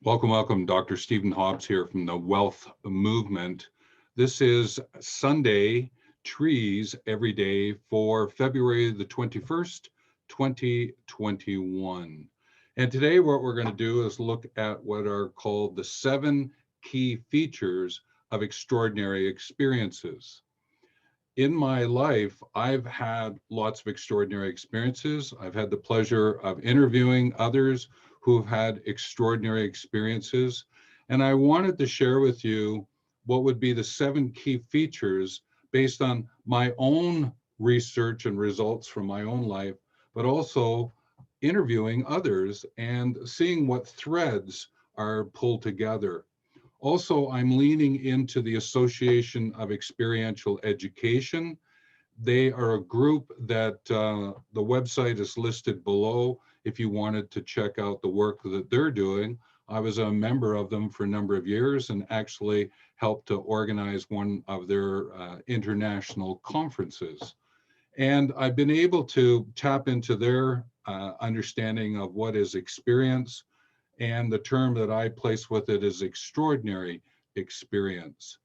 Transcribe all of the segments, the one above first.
Welcome, welcome. Dr. Stephen Hobbs here from the Wellth movement. This is Sunday Trees Every Day for February the 21st, 2021. And today what we're going to do is look at what are called the 7 key features of extraordinary experiences. In my life, I've had lots of extraordinary experiences. I've had the pleasure of interviewing others who have had extraordinary experiences. And I wanted to share with you what would be the 7 key features based on my own research and results from my own life, but also interviewing others and seeing what threads are pulled together. Also, I'm leaning into the Association of Experiential Education. They are a group that the website is listed below if you wanted to check out the work that they're doing. I was a member of them for a number of years and actually helped to organize one of their international conferences. And I've been able to tap into their understanding of what is experience, and the term that I place with it is extraordinary experience.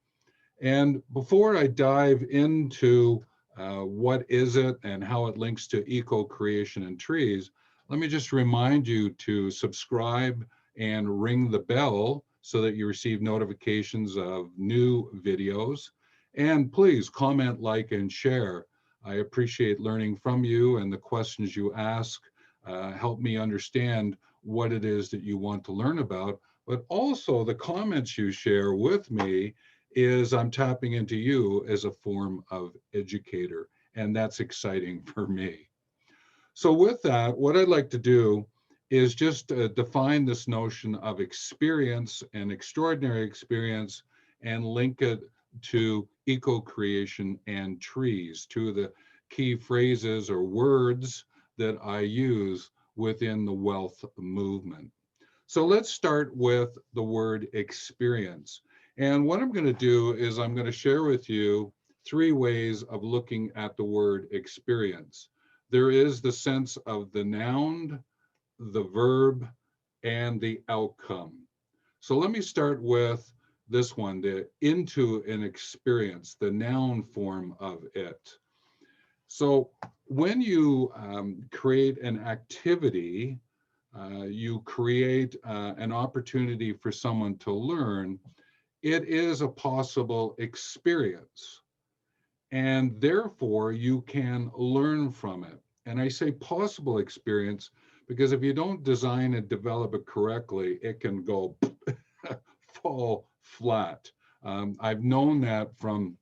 And before I dive into what is it and how it links to eco-creation and trees, let me just remind you to subscribe and ring the bell so that you receive notifications of new videos. And please comment, like, and share. I appreciate learning from you, and the questions you ask help me understand what it is that you want to learn about, but also the comments you share with me is I'm tapping into you as a form of educator, and that's exciting for me. So with that, what I'd like to do is just define this notion of experience and extraordinary experience and link it to eco-creation and trees, two of the key phrases or words that I use within the Wellth movement. So let's start with the word experience. And what I'm going to do is I'm going to share with you 3 ways of looking at the word experience. There is the sense of the noun, the verb, and the outcome. So let me start with this one, the into an experience, the noun form of it. So when you create an activity, you create an opportunity for someone to learn, it is a possible experience. And therefore, you can learn from it. And I say possible experience because if you don't design and develop it correctly, it can go fall flat. I've known that from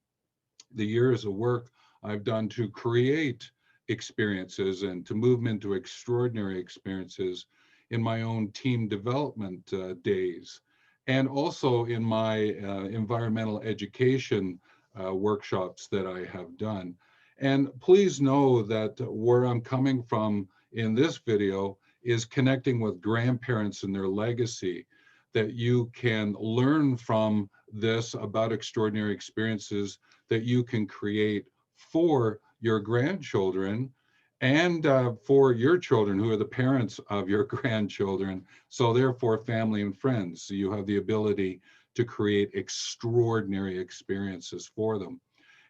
the years of work I've done to create experiences and to move into extraordinary experiences in my own team development days, and also in my environmental education workshops that I have done. And please know that where I'm coming from in this video is connecting with grandparents and their legacy, that you can learn from this about extraordinary experiences that you can create for your grandchildren and for your children who are the parents of your grandchildren. So therefore, family and friends. So you have the ability to create extraordinary experiences for them.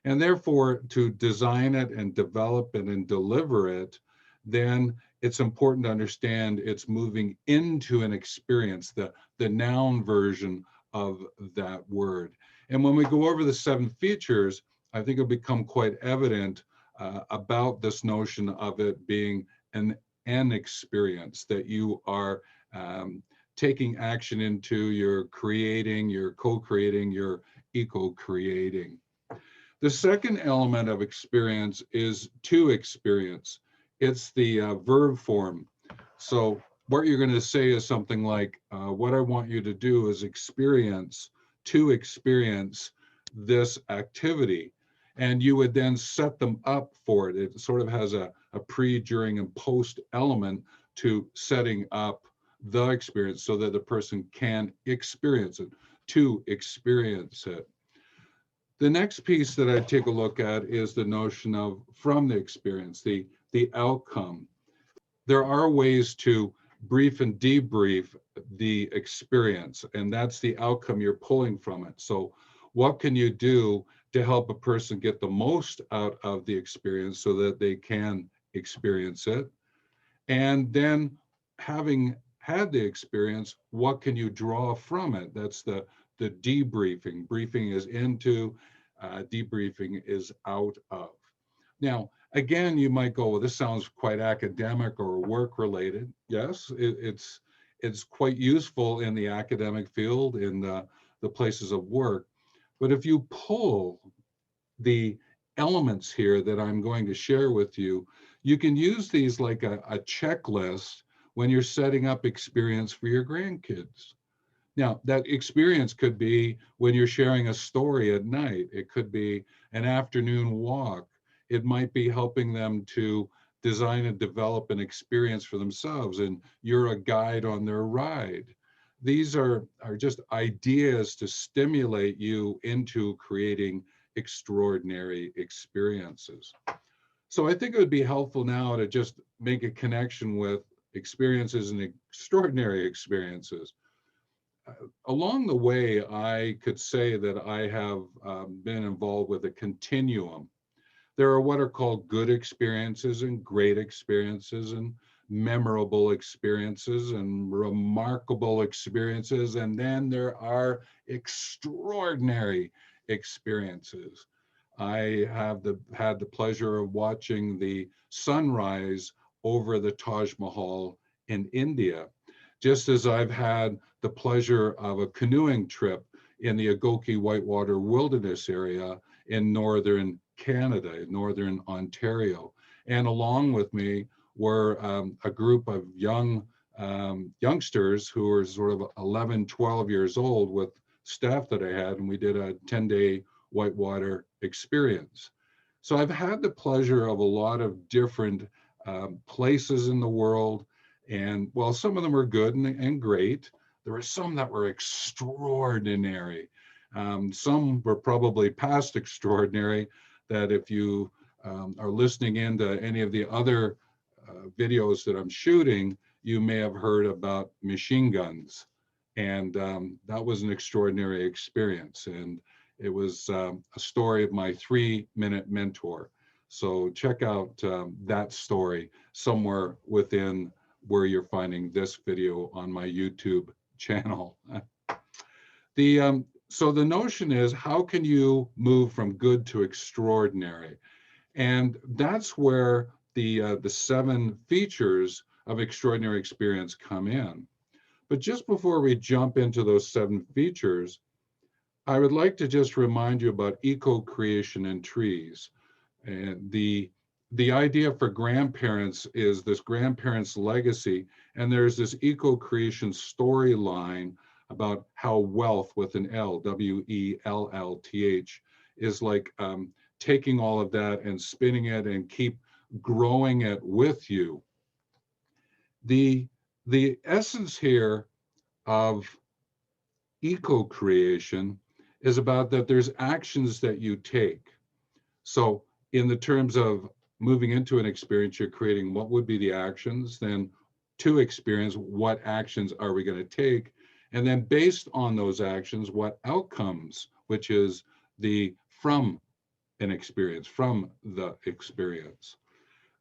And therefore, to design it and develop it and deliver it, then it's important to understand it's moving into an experience, the noun version of that word. And when we go over the 7 features, I think it'll become quite evident about this notion of it being an experience that you are taking action into, you're creating, you're co-creating, you're eco-creating. The second element of experience is to experience. It's the verb form. So what you're going to say is something like, what I want you to do is to experience this activity. And you would then set them up for it. It sort of has a pre, during, and post element to setting up the experience so that the person can experience it, to experience it. The next piece that I take a look at is the notion of from the experience, the outcome. There are ways to brief and debrief the experience, and that's the outcome you're pulling from it. So what can you do to help a person get the most out of the experience so that they can experience it? And then, having had the experience, what can you draw from it? That's the debriefing. Briefing is into, debriefing is out of. Now, again, you might go, well, this sounds quite academic or work related. Yes, it's quite useful in the academic field, in the places of work. But if you pull the elements here that I'm going to share with you, you can use these like a checklist when you're setting up experience for your grandkids. Now, that experience could be when you're sharing a story at night. It could be an afternoon walk. It might be helping them to design and develop an experience for themselves, and you're a guide on their ride. These are just ideas to stimulate you into creating extraordinary experiences. So I think it would be helpful now to just make a connection with experiences and extraordinary experiences. Along the way, I could say that I have been involved with a continuum. There are what are called good experiences and great experiences and memorable experiences and remarkable experiences. And then there are extraordinary experiences. I have had the pleasure of watching the sunrise over the Taj Mahal in India, just as I've had the pleasure of a canoeing trip in the Ecocreation Whitewater Wilderness area in northern Canada, in northern Ontario. And along with me were a group of youngsters who were sort of 11, 12 years old with staff that I had, and we did a 10-day whitewater experience. So I've had the pleasure of a lot of different places in the world, and while some of them were good and great, there were some that were extraordinary. Some were probably past extraordinary, that if you are listening into any of the other videos that I'm shooting, you may have heard about machine guns. And that was an extraordinary experience. And it was a story of my 3-minute mentor. So check out that story somewhere within where you're finding this video on my YouTube channel. So the notion is, how can you move from good to extraordinary? And that's where the 7 features of extraordinary experience come in. But just before we jump into those 7 features, I would like to just remind you about eco-creation in trees. And the idea for grandparents is this grandparents' legacy, and there's this eco-creation storyline about how Wellth, with an L, W-E-L-L-T-H, is like taking all of that and spinning it and keep growing it with you. The essence here of eco-creation is about that there's actions that you take. So in the terms of moving into an experience, you're creating what would be the actions, then to experience, what actions are we going to take? And then based on those actions, what outcomes, which is the from an experience, from the experience.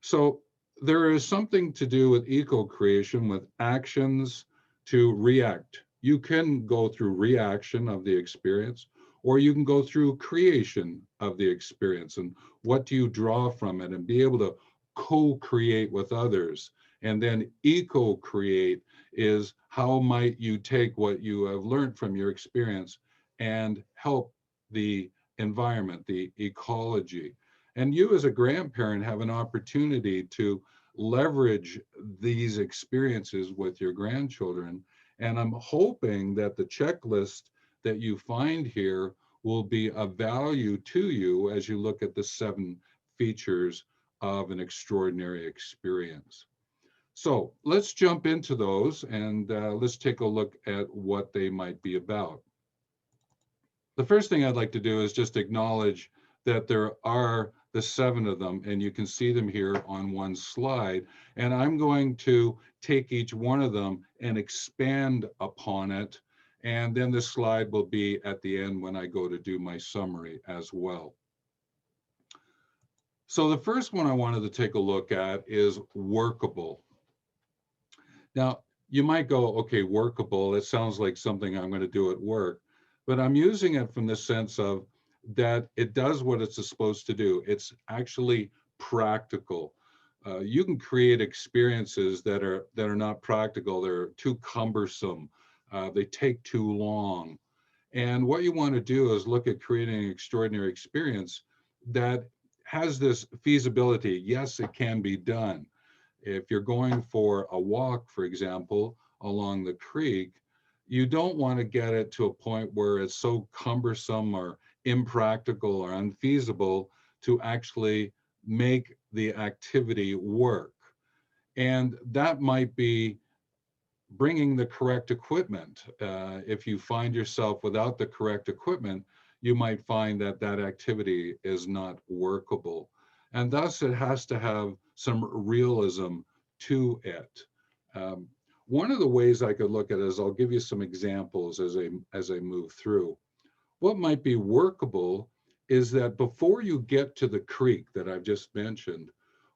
So there is something to do with eco-creation, with actions to react. You can go through reaction of the experience, or you can go through creation of the experience, and what do you draw from it, and be able to co-create with others. And then eco-create is, how might you take what you have learned from your experience and help the environment, the ecology. And you as a grandparent have an opportunity to leverage these experiences with your grandchildren. And I'm hoping that the checklist that you find here will be of value to you as you look at the 7 features of an extraordinary experience. So let's jump into those, and let's take a look at what they might be about. The first thing I'd like to do is just acknowledge that there are the 7 of them, and you can see them here on one slide. And I'm going to take each one of them and expand upon it. And then the slide will be at the end when I go to do my summary as well. So the first one I wanted to take a look at is workable. Now, you might go, okay, workable, it sounds like something I'm going to do at work, but I'm using it from the sense of that it does what it's supposed to do. It's actually practical. You can create experiences that are not practical. They're too cumbersome. They take too long. And what you want to do is look at creating an extraordinary experience that has this feasibility. Yes, it can be done. If you're going for a walk, for example, along the creek, you don't want to get it to a point where it's so cumbersome or impractical or unfeasible to actually make the activity work. And that might be bringing the correct equipment. If you find yourself without the correct equipment, you might find that that activity is not workable. And thus it has to have some realism to it. Um, One of the ways I could look at it is I'll give you some examples as I move through. What might be workable is that before you get to the creek that I've just mentioned,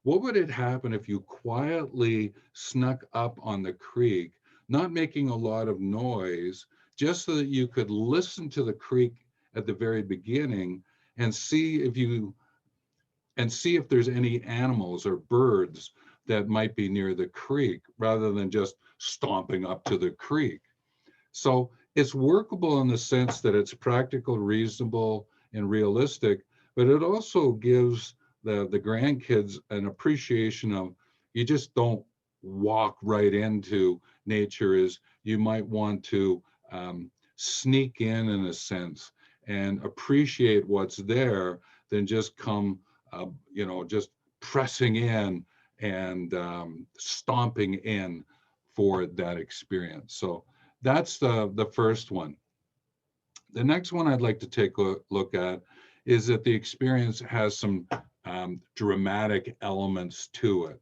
what would it happen if you quietly snuck up on the creek, not making a lot of noise, just so that you could listen to the creek at the very beginning and see if there's any animals or birds that might be near the creek, rather than just stomping up to the creek. So it's workable in the sense that it's practical, reasonable, and realistic, but it also gives the grandkids an appreciation of, you just don't walk right into nature. Is you might want to sneak in a sense, and appreciate what's there, than just come, just pressing in and stomping in for that experience. So that's the first one. The next one I'd like to take a look at is that the experience has some dramatic elements to it,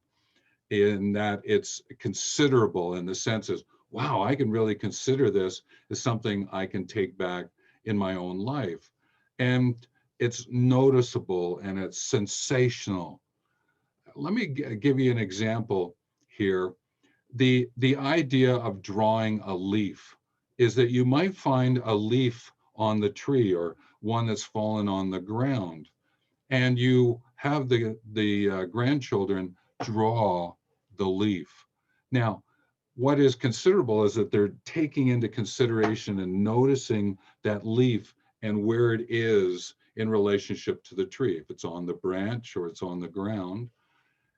in that it's considerable, in the sense is, wow, I can really consider this as something I can take back in my own life. And it's noticeable and it's sensational. Let me give you an example here. The idea of drawing a leaf is that you might find a leaf on the tree, or one that's fallen on the ground, and you have the grandchildren draw the leaf. Now, what is considerable is that they're taking into consideration and noticing that leaf and where it is in relationship to the tree, if it's on the branch or it's on the ground.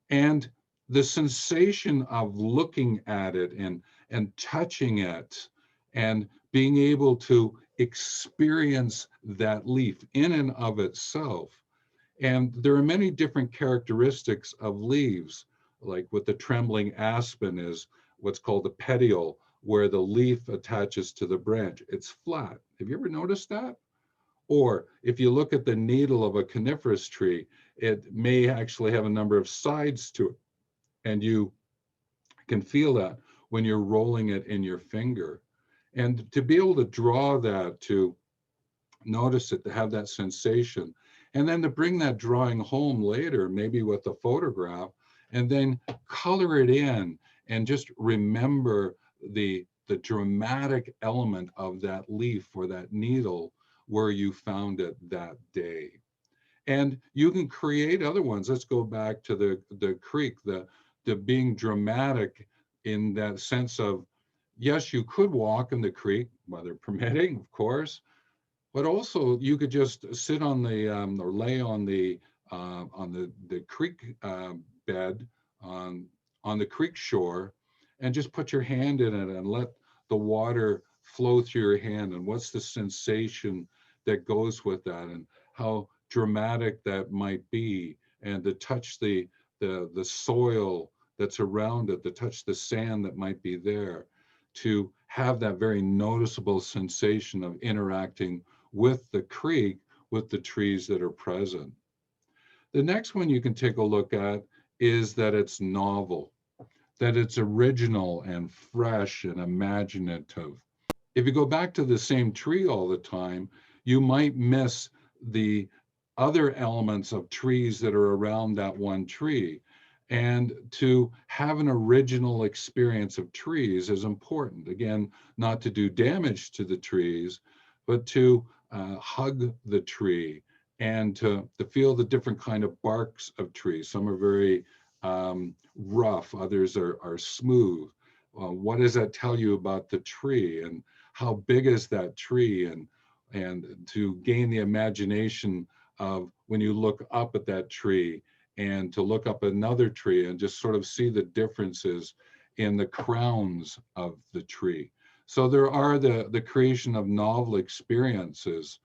And the sensation of looking at it and touching it and being able to experience that leaf in and of itself. And there are many different characteristics of leaves, like with the trembling aspen is what's called the petiole, where the leaf attaches to the branch. It's flat. Have you ever noticed that? Or if you look at the needle of a coniferous tree, it may actually have a number of sides to it. And you can feel that when you're rolling it in your finger. And to be able to draw that, to notice it, to have that sensation, and then to bring that drawing home later, maybe with a photograph, and then color it in and just remember the dramatic element of that leaf or that needle where you found it that day. And you can create other ones. Let's go back to the creek, the being dramatic in that sense of, yes, you could walk in the creek, weather permitting, of course, but also you could just sit on the or lay on the creek bed on the creek shore, and just put your hand in it and let the water flow through your hand. And what's the sensation that goes with that, and how dramatic that might be, and to touch the soil that's around it, to touch the sand that might be there, to have that very noticeable sensation of interacting with the creek, with the trees that are present. The next one you can take a look at is that it's novel, that it's original and fresh and imaginative. If you go back to the same tree all the time, you might miss the other elements of trees that are around that one tree. And to have an original experience of trees is important. Again, not to do damage to the trees, but to hug the tree and to feel the different kind of barks of trees. Some are very rough, others are smooth. What does that tell you about the tree? And how big is that tree? And to gain the imagination of when you look up at that tree and to look up another tree and just sort of see the differences in the crowns of the tree. So there are the creation of novel experiences.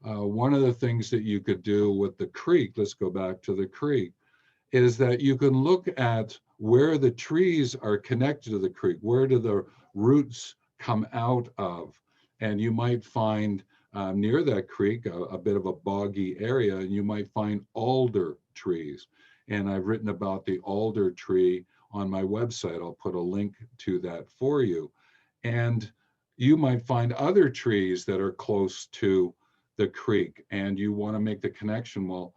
One of the things that you could do with the creek, let's go back to the creek, is that you can look at where the trees are connected to the creek. Where do the roots come out of? And you might find near that creek a bit of a boggy area, and you might find alder trees. And I've written about the alder tree on my website. I'll put a link to that for you. And you might find other trees that are close to the creek, and you want to make the connection. Well,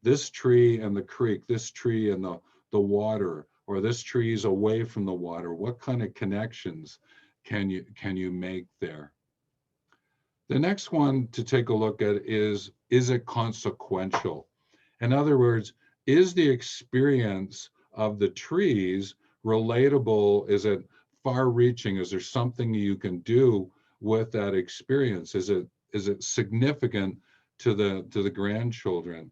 this tree and the creek, this tree and the water, or this tree is away from the water. What kind of connections can you make there? The next one to take a look at is it consequential? In other words, is the experience of the trees relatable? Is it far reaching? Is there something you can do with that experience? Is it significant to the grandchildren?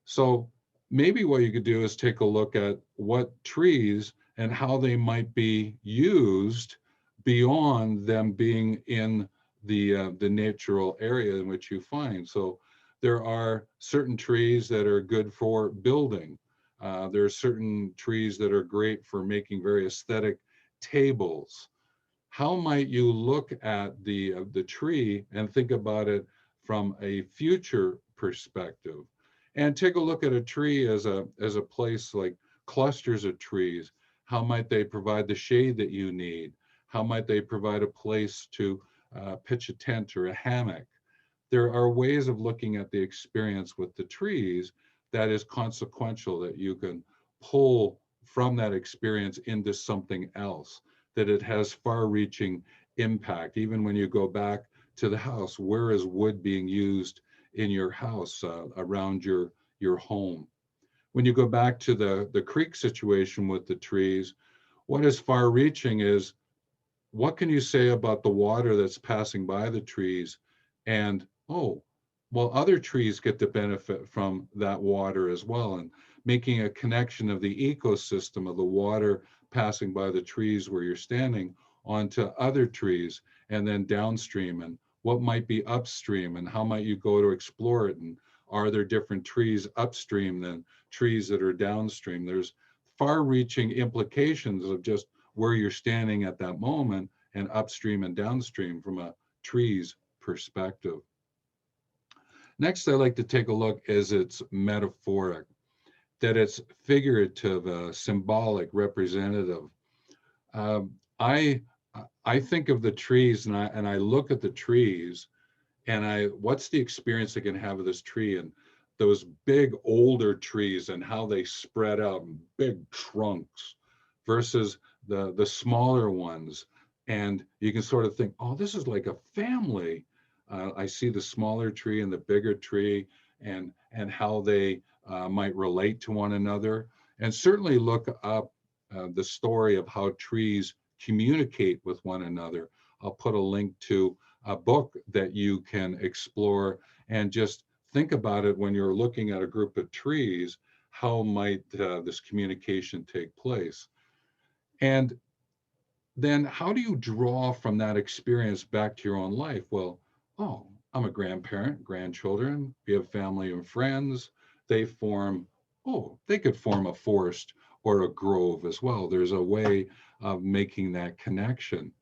So maybe what you could do is take a look at what trees and how they might be used beyond them being in the natural area in which you find. So there are certain trees that are good for building. There are certain trees that are great for making very aesthetic tables. How might you look at the tree and think about it from a future perspective? And take a look at a tree as a place like clusters of trees. How might they provide the shade that you need? How might they provide a place to pitch a tent or a hammock? There are ways of looking at the experience with the trees that is consequential, that you can pull from that experience into something else, that it has far-reaching impact. Even when you go back to the house, where is wood being used in your house, around your home? When you go back to the creek situation with the trees, what is far-reaching is, what can you say about the water that's passing by the trees? And, oh, well, other trees get to benefit from that water as well, and making a connection of the ecosystem of the water passing by the trees where you're standing onto other trees, and then downstream, and what might be upstream, and how might you go to explore it, and are there different trees upstream than trees that are downstream? There's far-reaching implications of just where you're standing at that moment, and upstream and downstream from a tree's perspective. Next, I like to take a look as it's metaphoric, that it's figurative, symbolic, representative. I think of the trees, and I look at the trees, and what's the experience I can have of this tree, and those big older trees and how they spread out in big trunks versus the smaller ones. And you can sort of think, oh, this is like a family. I see the smaller tree and the bigger tree, and how they might relate to one another. And certainly look up the story of how trees communicate with one another. I'll put a link to a book that you can explore and just think about it when you're looking at a group of trees. How might this communication take place? And then how do you draw from that experience back to your own life? Well, oh, I'm a grandparent, grandchildren, we have family and friends. They could form a forest or a grove as well. There's a way of making that connection.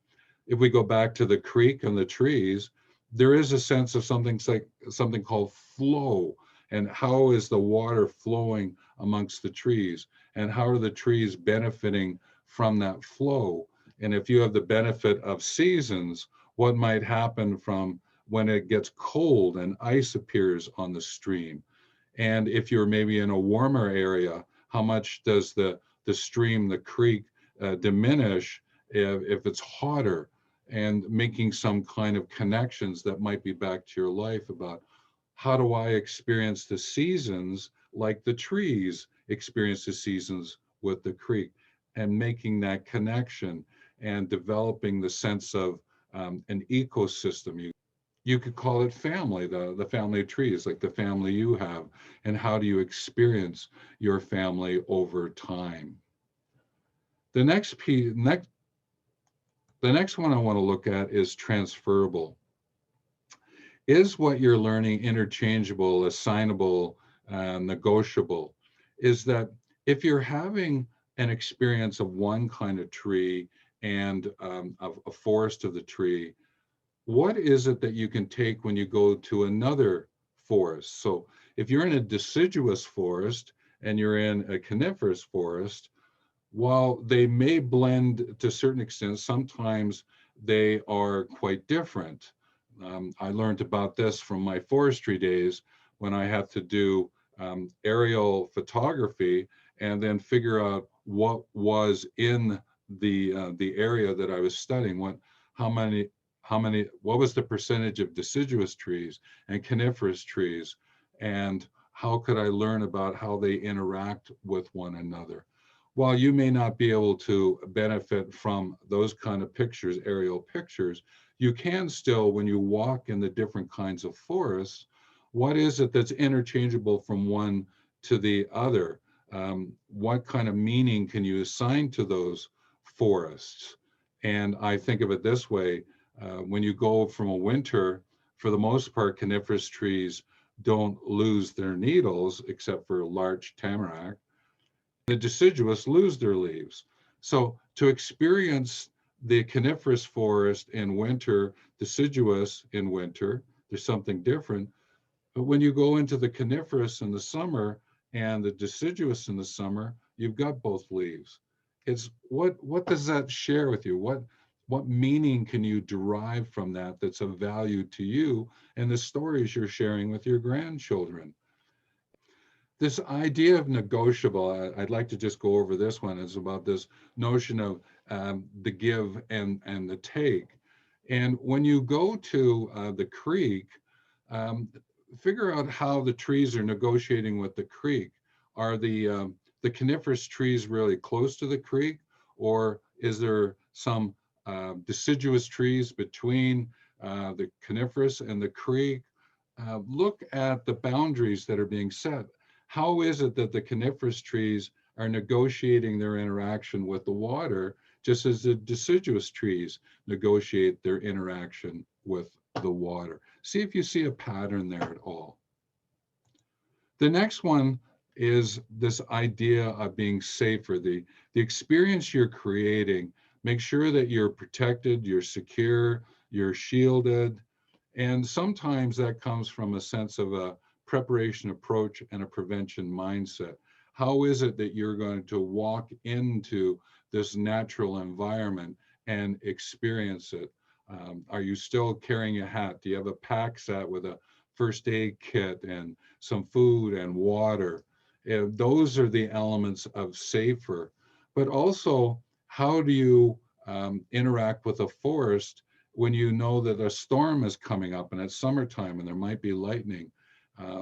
If we go back to the creek and the trees, there is a sense of something called flow. and how is the water flowing amongst the trees, and how are the trees benefiting from that flow. And if you have the benefit of seasons, what might happen from when it gets cold and ice appears on the stream. And if you're maybe in a warmer area, how much does the stream, the creek, diminish if it's hotter, and making some kind of connections that might be back to your life about how do I experience the seasons like the trees experience the seasons with the creek, and making that connection and developing the sense of an ecosystem. You could call it family, the family of trees, like the family you have, and how do you experience your family over time. The next piece, the next one I want to look at is transferable. Is what you're learning interchangeable, assignable, negotiable? Is that if you're having an experience of one kind of tree and a forest of the tree, what is it that you can take when you go to another forest? So if you're in a deciduous forest and you're in a coniferous forest, while they may blend to a certain extent, sometimes they are quite different. I learned about this from my forestry days when I had to do aerial photography and then figure out what was in the area that I was studying. How many what was the percentage of deciduous trees and coniferous trees, and how could I learn about how they interact with one another? While you may not be able to benefit from those kind of pictures, aerial pictures, you can still, when you walk in the different kinds of forests, what is it that's interchangeable from one to the other? What kind of meaning can you assign to those forests? And I think of it this way, when you go from a winter, for the most part, coniferous trees don't lose their needles except for larch tamarack. The deciduous lose their leaves. So to experience the coniferous forest in winter, deciduous in winter, there's something different. But when you go into the coniferous in the summer and the deciduous in the summer, you've got both leaves. It's what does that share with you? What meaning can you derive from that that's of value to you and the stories you're sharing with your grandchildren? This idea of negotiable, I'd like to just go over this one, is about this notion of the give and the take. And when you go to the creek, um, figure out how the trees are negotiating with the creek. Are the coniferous trees really close to the creek, or is there some deciduous trees between the coniferous and the creek? Look at the boundaries that are being set. How is it that the coniferous trees are negotiating their interaction with the water, just as the deciduous trees negotiate their interaction with the water? See if you see a pattern there at all. The next one is this idea of being safer, the experience you're creating. Make sure that you're protected, you're secure, you're shielded. And sometimes that comes from a sense of a preparation approach and a prevention mindset. How is it that you're going to walk into this natural environment and experience it? Are you still carrying a hat? Do you have a pack set with a first aid kit and some food and water? Those are the elements of safer. But also, how do you interact with a forest when you know that a storm is coming up and it's summertime and there might be lightning?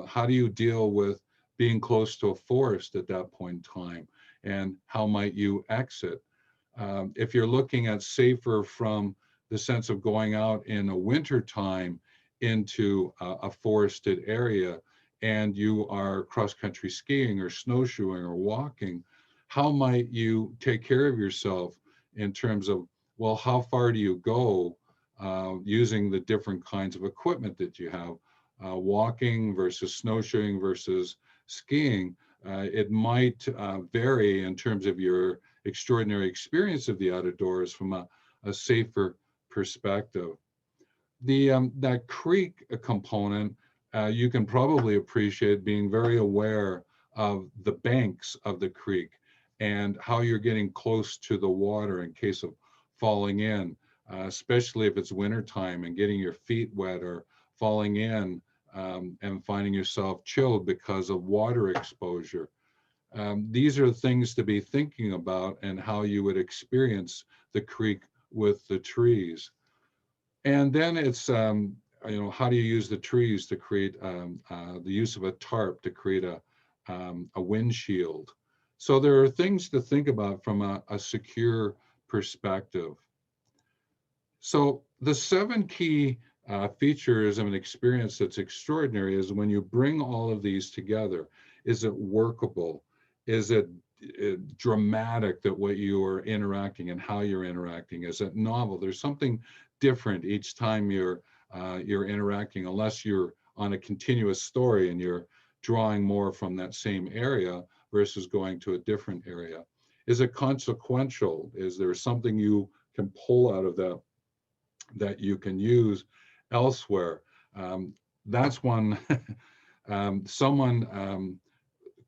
How do you deal with being close to a forest at that point in time? And how might you exit? If you're looking at safer from the sense of going out in a winter time into a forested area, and you are cross-country skiing or snowshoeing or walking, how might you take care of yourself in terms of, well, how far do you go using the different kinds of equipment that you have? Walking versus snowshoeing versus skiing, it might vary in terms of your extraordinary experience of the outdoors from a safer perspective. That creek component, you can probably appreciate being very aware of the banks of the creek and how you're getting close to the water in case of falling in, especially if it's wintertime and getting your feet wet or falling in and finding yourself chilled because of water exposure. These are things to be thinking about and how you would experience the creek with the trees. And then it's, how do you use the trees to create the use of a tarp to create a windshield? So there are things to think about from a secure perspective. So the 7 key features of an experience that's extraordinary is when you bring all of these together. Is it workable? Is it dramatic that what you are interacting and how you're interacting? Is it novel? There's something different each time you're interacting, unless you're on a continuous story and you're drawing more from that same area versus going to a different area. Is it consequential? Is there something you can pull out of that you can use elsewhere? That's one. Someone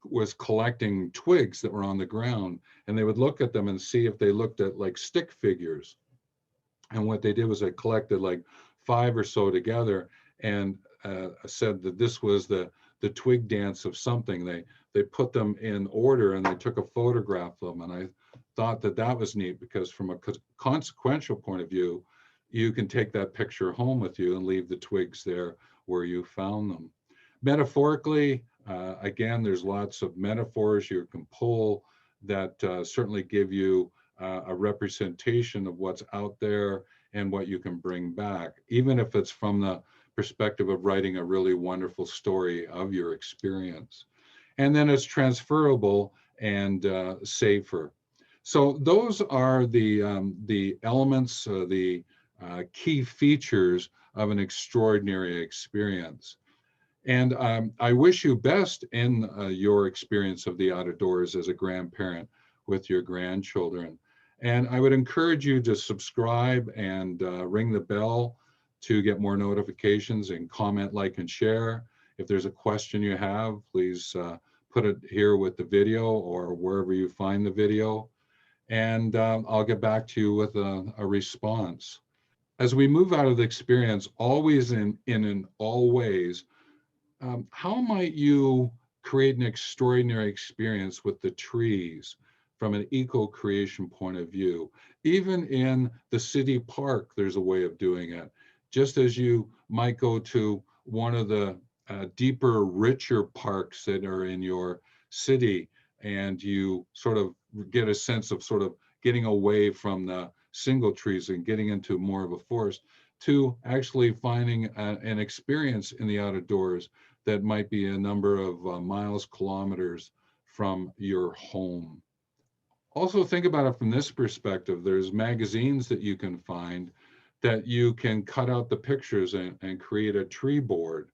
was collecting twigs that were on the ground, and they would look at them and see if they looked at like stick figures. And what they did was they collected like 5 or so together and said that this was the twig dance of something. They put them in order and they took a photograph of them. And I thought that that was neat because from a consequential point of view, you can take that picture home with you and leave the twigs there where you found them. Metaphorically, again, there's lots of metaphors you can pull that certainly give you a representation of what's out there and what you can bring back, even if it's from the perspective of writing a really wonderful story of your experience. And then it's transferable and safer. So those are the elements, the key features of an extraordinary experience. And I wish you best in your experience of the out of doors as a grandparent with your grandchildren. And I would encourage you to subscribe and ring the bell to get more notifications, and comment, like, and share. If there's a question you have, please put it here with the video or wherever you find the video. And I'll get back to you with a response. As we move out of the experience, always in all ways, how might you create an extraordinary experience with the trees from an eco-creation point of view? Even in the city park, there's a way of doing it. Just as you might go to one of the deeper, richer parks that are in your city, and you sort of get a sense of sort of getting away from the single trees and getting into more of a forest, to actually finding an experience in the out of doors that might be a number of miles, kilometers from your home. Also think about it from this perspective. There's magazines that you can find that you can cut out the pictures and create a tree board,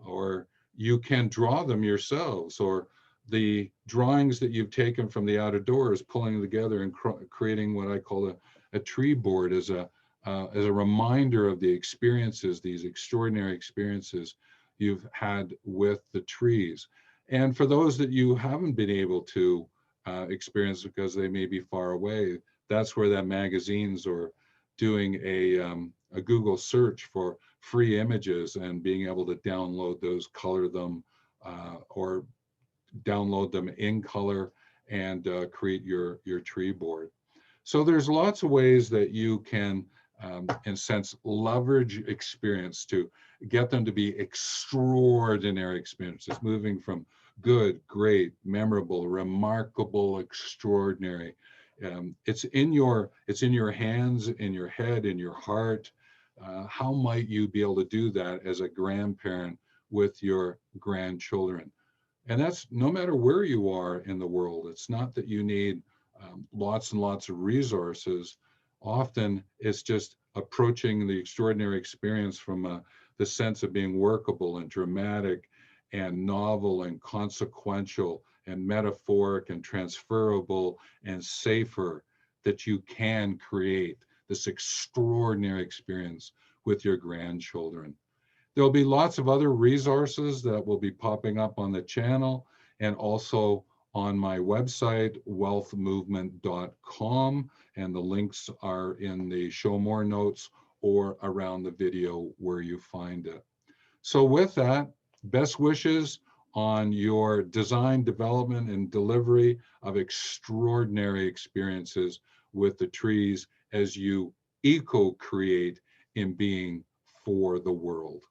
or you can draw them yourselves, or the drawings that you've taken from the out of doors, pulling together and creating what I call a tree board as a reminder of the experiences, these extraordinary experiences you've had with the trees. And for those that you haven't been able to experience because they may be far away, that's where that magazines, or doing a Google search for free images and being able to download those, color them, or download them in color and create your tree board. So there's lots of ways that you can, in a sense, leverage experience to get them to be extraordinary experiences, moving from good, great, memorable, remarkable, extraordinary. It's in your hands, in your head, in your heart. How might you be able to do that as a grandparent with your grandchildren? And that's no matter where you are in the world. It's not that you need lots and lots of resources. Often it's just approaching the extraordinary experience from the sense of being workable and dramatic and novel and consequential and metaphoric and transferable and safer, that you can create this extraordinary experience with your grandchildren. There'll be lots of other resources that will be popping up on the channel and also on my website, wellthmovement.com, and the links are in the show more notes or around the video where you find it. So with that, best wishes on your design, development, and delivery of extraordinary experiences with the trees as you eco-create in being for the world.